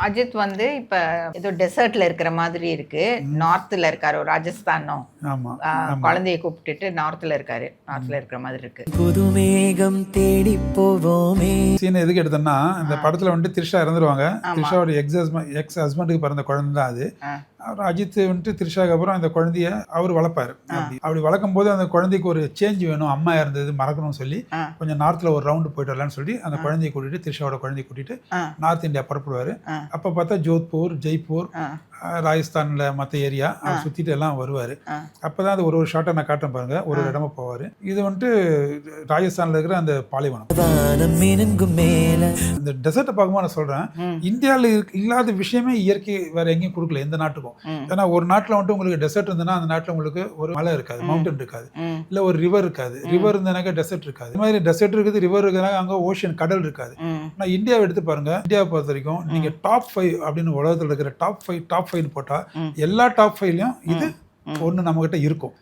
அஜித் வந்து இப்ப ஏதோ டெசர்ட்ல இருக்கிற மாதிரி இருக்கு. நார்த்ல இருக்காரு, ராஜஸ்தானோ. ஆமா குழந்தையை கூப்பிட்டுட்டு நார்த்ல இருக்காரு. நார்த்ல இருக்கிற மாதிரி இருக்கு. புதுமேகம் தேடி போவோமே. சீன் எதுக்கு எடுத்தேன்னா, இந்த படத்துல வந்துட்டு த்ரிஷா இறந்துருவாங்க. ஆமா. த்ரிஷாவோட எக்ஸ் ஹஸ்பண்டுக்கு பிறந்த குழந்தை தான் அது. அவர் அஜித் வந்துட்டு த்ரிஷாக்கு அப்புறம் அந்த குழந்தைய அவர் வளர்ப்பாரு. அப்படி வளர்க்கும் போது அந்த குழந்தைக்கு ஒரு சேஞ்ச் வேணும், அம்மா இருந்தது மறக்கணும்னு சொல்லி கொஞ்சம் நார்த்ல ஒரு ரவுண்டு போயிட்டு வரலான்னு சொல்லி அந்த குழந்தைய கூட்டிட்டு, த்ரிஷாவோட குழந்தைய கூட்டிட்டு நார்த் இந்தியா புறப்படுவாரு. அப்ப பார்த்தா ஜோத்பூர், ஜெய்ப்பூர், ராஜஸ்தான்ல மற்ற ஏரியா அவர் சுத்திட்டு எல்லாம் வருவாரு. அப்பதான் அது ஒரு ஷார்ட்டை நான் காட்டுறேன் பாருங்க. ஒரு இடமா போவாரு. இது வந்துட்டு ராஜஸ்தான்ல இருக்கிற அந்த பாலைவனம். இந்த டெசர்ட்டை பார்க்கும்போது நான் சொல்றேன், இந்தியாவில் இல்லாத விஷயமே இயற்கை வேற எங்கேயும் கொடுக்கல எந்த நாட்டுக்கும். ஏன்னா ஒரு நாட்டுல வந்துட்டு உங்களுக்கு டெசர்ட் இருந்ததுன்னா அந்த நாட்டுல உங்களுக்கு ஒரு மலை இருக்காது, மவுண்டன் இருக்காது, இல்ல ஒரு ரிவர் இருக்காது. ரிவர் இருந்தனாக்கா டெசர்ட் இருக்காது. இந்த மாதிரி டெசர்ட் இருக்குது, ரிவர் இருக்குதுனாக்க அங்க ஓஷன், கடல் இருக்காது. ஆனா இந்தியாவை எடுத்து பாருங்க. இந்தியாவை பொறுத்த வரைக்கும் நீங்க டாப் 5 அப்படின்னு உலகத்தில் இருக்கிற டாப் 5 போட்டா எல்லா டாப் 5லயும் இது ஒண்ணு நம்ம கிட்ட இருக்கும்.